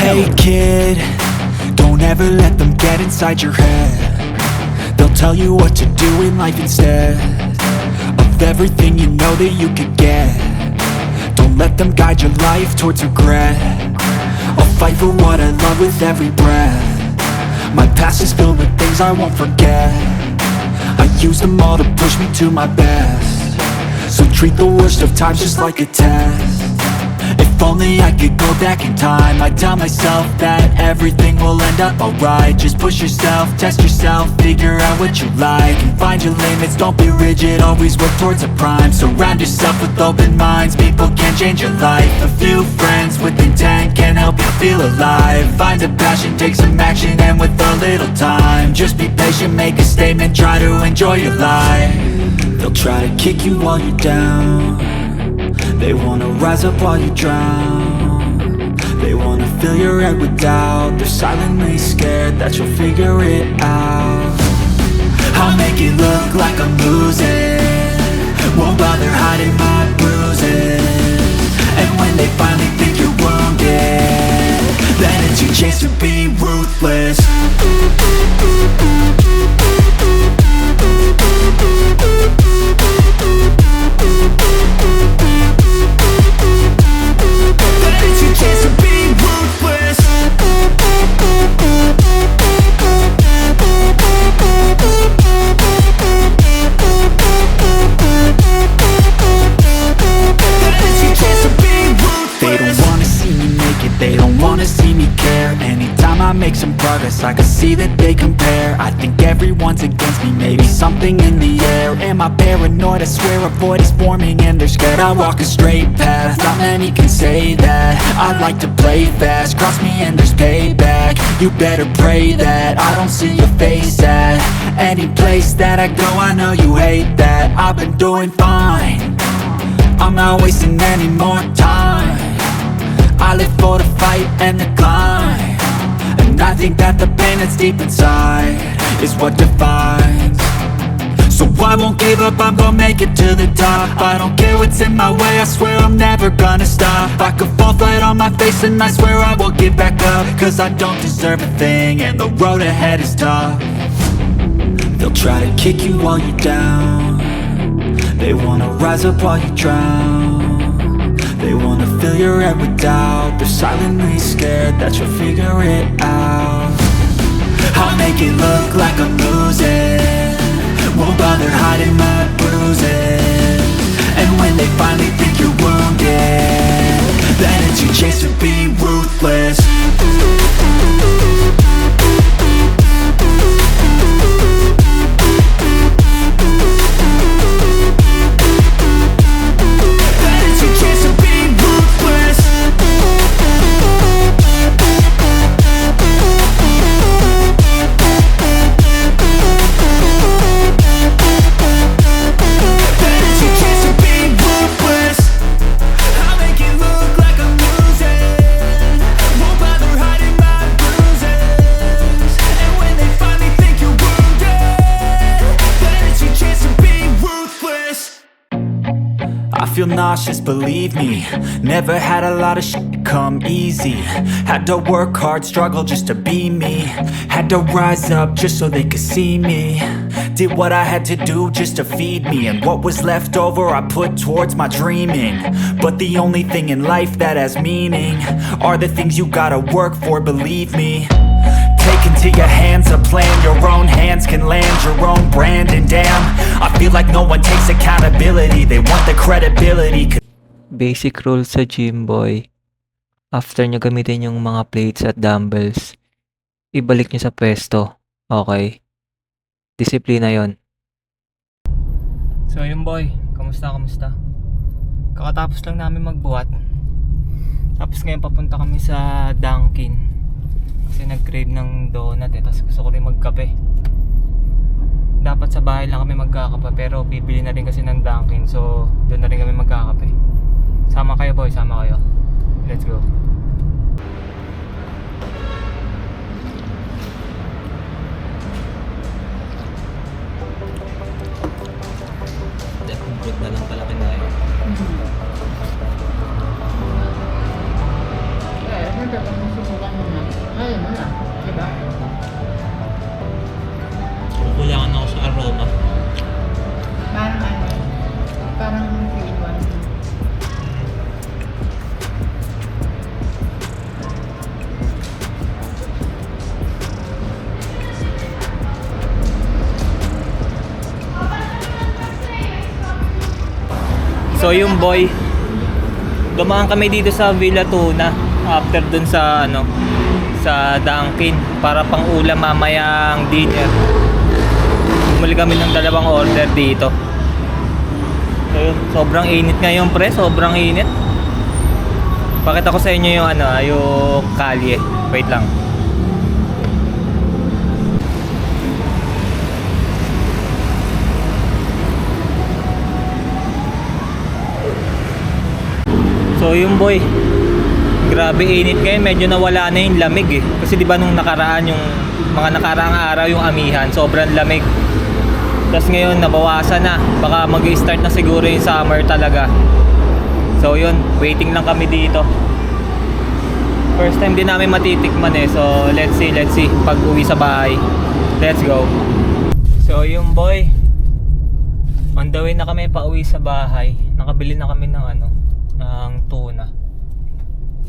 Hey kid, don't ever let them get inside your head. They'll tell you what to do in life instead of everything you know that you could get. Don't let them guide your life towards regret. I'll fight for what I love with every breath. My past is filled with things I won't forget. I use them all to push me to my best. So treat the worst of times just like a test. If only I could go back in time, I'd tell myself that everything will end up alright. Just push yourself, test yourself, figure out what you like, and find your limits, don't be rigid, always work towards a prime. Surround yourself with open minds, people can change your life. A few friends with intent can help you feel alive. Find a passion, take some action, and with a little time, just be patient, make a statement, try to enjoy your life. They'll try to kick you while you're down. They wanna rise up while you drown. They wanna fill your head with doubt. They're silently scared that you'll figure it out. I'll make it look like I'm losing, won't bother hiding my bruises. And when they finally think you're wounded, then it's your chance to be ruthless. They don't wanna see me care. Anytime I make some progress, I can see that they compare. I think everyone's against me, maybe something in the air. Am I paranoid? I swear a void is forming and they're scared I walk a straight path. Not many can say that. I like to play fast, cross me and there's payback. You better pray that I don't see your face at any place that I go. I know you hate that. I've been doing fine, I'm not wasting any more time. I live for the fight and the climb, and I think that the pain that's deep inside is what defines. So I won't give up, I'm gonna make it to the top. I don't care what's in my way, I swear I'm never gonna stop. I could fall flat on my face and I swear I will get back up, cause I don't deserve a thing and the road ahead is tough. They'll try to kick you while you're down. They wanna rise up while you drown. They wanna fill your head with doubt. They're silently scared that you'll figure it out. I'll make it look like I'm losing, won't bother hiding my bruises. And when they finally think you're wounded, then it's your chance to be ruthless. I feel nauseous, believe me. Never had a lot of shit come easy. Had to work hard, struggle just to be me. Had to rise up just so they could see me. Did what I had to do just to feed me, and what was left over I put towards my dreaming. But the only thing in life that has meaning are the things you gotta work for, believe me. Take into your hands a plan, your own hands can land your own brand. And damn, I feel like no one takes accountability. They want the credibility. Basic rules sa gym, boy. After nyo gamitin yung mga plates at dumbbells, ibalik nyo sa pwesto. Okay? Disiplina yon. So yun, boy, kamusta? Kakatapos lang namin magbuhat. Tapos ngayon papunta kami sa Dunkin kasi nag-crave ng donut tapos gusto ko rin magkape. Dapat sa bahay lang kami magkakape, pero bibili na rin kasi ng Dunkin, so doon na rin kami magkakape. Sama kayo, boy, sama kayo. Let's go. Brood na lang pala kinain. Kaya, nagkakang susukan Ayun na. Diba? Kukulangan ako sa aroma. Parang ano, parang 3-in-1. So yung boy, dumaan kami dito sa Villa Tuna after dun sa ano, sa Dunkin para pang ulam mamayang dinner. Bumili kami ng dalawang order dito. Ayun, sobrang init ngayon pre, sobrang init. Pakita ko sa inyo yung ano, yung kalye. Wait lang. So yung boy, grabe init ngayon, medyo nawala na yung lamig eh. Kasi di ba nung nakaraan, yung mga nakaraang araw yung amihan, sobrang lamig. Tapos ngayon nabawasan na, baka mag-start na siguro yung summer talaga. So yun, waiting lang kami dito. First time din namin matitikman eh, so let's see pag uwi sa bahay. Let's go. So yung boy, on the way na kami pa uwi sa bahay. Nakabili na kami ng ano, ng tuna.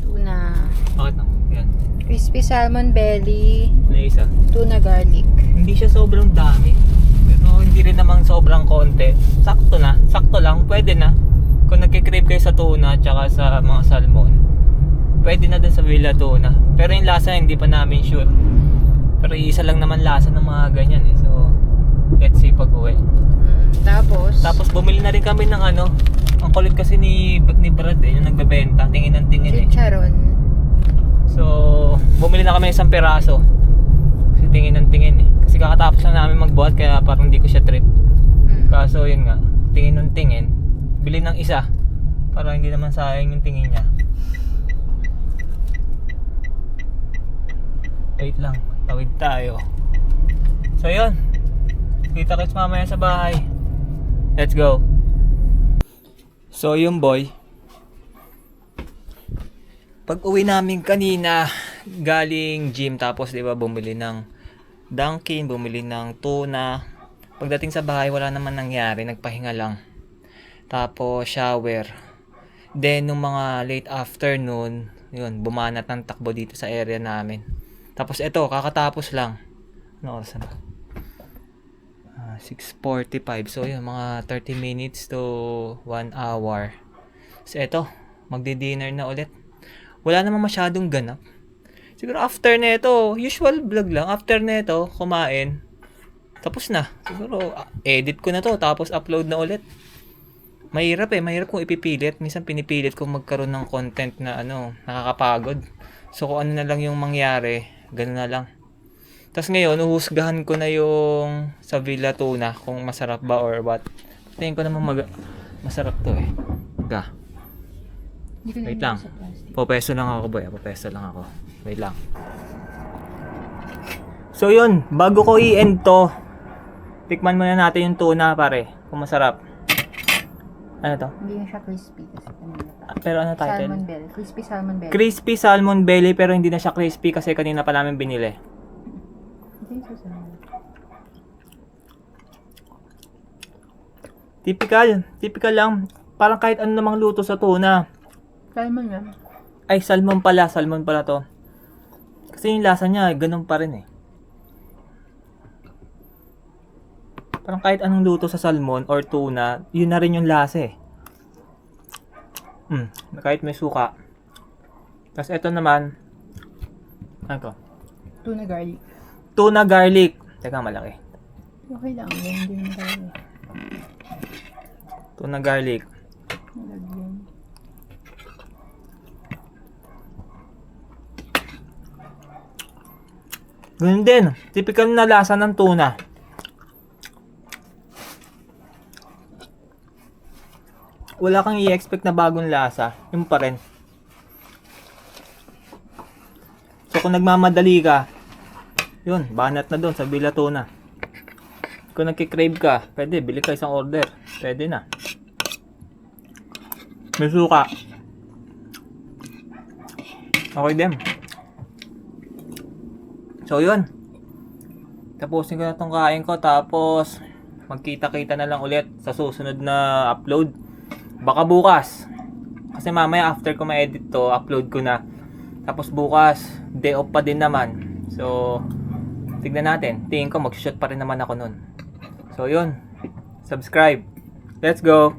Tuna. Bakit na? Yan. Crispy salmon belly. Ano yung isa? Tuna garlic. Hindi siya sobrang dami. Pero hindi rin naman sobrang konti. Sakto na. Sakto lang. Pwede na. Kung nagkikrave kayo sa tuna tsaka sa mga salmon, pwede na din sa Villa Tuna. Pero yung lasa hindi pa namin sure. Pero isa lang naman lasa ng mga ganyan eh. So, let's see pag uwi. Tapos Bumili na rin kami ng ano. Ang kulit kasi ni Brad eh, yung nagbebenta. Tingin ng tingin eh. chicharon. So, bumili na kami ng isang piraso. Kasi tingin ng tingin eh. Kasi kakatapos na namin magbuhat kaya parang hindi ko siya trip. Kaso yun nga, tingin ng tingin. Bili ng isa para hindi naman sayang yung tingin niya. Wait lang, tawid tayo. So yun, kita-kits mamaya sa bahay. Let's go. So yung boy, pag uwi namin kanina galing gym, tapos 'di ba bumili ng Dunkin, bumili ng tuna. Pagdating sa bahay wala naman nangyari, nagpahinga lang. Tapos shower. Then nung mga late afternoon, yun, bumanat ng takbo dito sa area namin. Tapos eto, kakatapos lang. Ano oras na ba? 6:45. So yun, mga 30 minutes to 1 hour. So eto, magdi-dinner na ulit. Wala namang masyadong ganap. Siguro after nito, usual vlog lang. After nito, kumain. Tapos na. Siguro edit ko na to, tapos upload na ulit. Mahirap kung ipipilit. Minsan pinipilit kong magkaroon ng content na ano, nakakapagod. So kung ano na lang yung mangyari, ganun na lang. Tapos ngayon, uhusgahan ko na yung sa Villa Tuna kung masarap ba or what. Tingin ko naman masarap to eh. Ga. Wait lang. Popeso lang ako boy. Popeso lang ako. Wait lang. So yun, bago ko i-end to, tikman muna natin yung tuna pare. Kung masarap. Ano to? Hindi na siya crispy kasi kanina pa. Pero ano title? Salmon belly. Crispy salmon belly. Crispy salmon belly, pero hindi na siya crispy kasi kanina pa namin binili. Typical lang. Parang kahit ano namang luto sa tuna. Salmon yan. Ay, salmon pala to. Kasi yung lasa niya, ganun pa rin eh. Parang kahit anong luto sa salmon or tuna, yun na rin yung lasa eh. Kahit may suka. Tapos ito naman, ano to? Tuna garlic. Tuna garlic. Teka, malaki. Okay lang. Hindi naman talaga. Tuna garlic. Nalagyan. Ganun din. Typical na lasa ng tuna. Wala kang i-expect na bagong lasa. Yung pa rin. So kung nagmamadali ka, yun, banat na doon sa Villa Tuna. Kung nagkikrave ka, pwede, bili ka isang order. Pwede na. May suka. Okay din. So yun. Tapusin ko na tong kain ko. Tapos magkita-kita na lang ulit sa susunod na upload. Baka bukas. Kasi mamaya after ko ma-edit to, upload ko na. Tapos bukas, day off pa din naman. So, tignan natin. Tingin ko mag-shoot pa rin naman ako nun. So yun. Subscribe. Let's go!